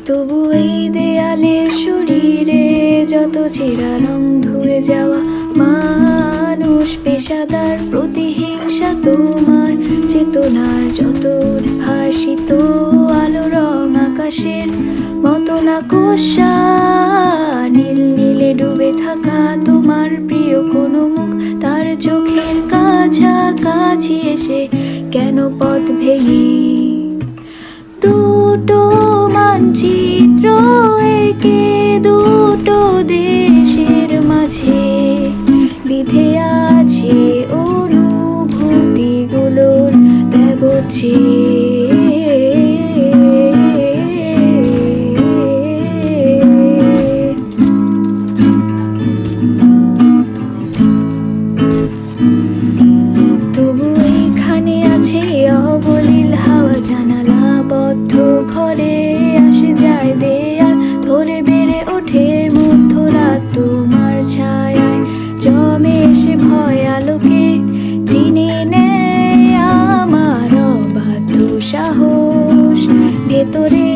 তবু এই দেয়ালের শরীরে যত ছেঁড়া রং ধুয়ে যাওয়া মানুষ, পেশাদার প্রতিহিংসা তোমার চেতনার যত উদ্ভাসিত আলো রং আকাশের মতো না কোষা, নীল নীলে ডুবে থাকা তোমার প্রিয় কোনো মুখ, তার চোখের কাছাকাছি এসে কেন পথ ভেঙে দুটো মানচিত্র একে দুটো দেশের মাঝে বিধে আছে অনুভূতিগুলোর ব্যবচ্ছেদ। তবু এইখানে আছে অবলীল হাওয়া, জানালা বদ্ধ ঘরে আসে যায় দেয়াল ধরে বেড়ে ওঠে মধ্যরাত তোমার ছায়ায় জমে এসে ভয় আলোকে চিনে নেয় আমার অবাধ্য সাহস, ভেতরে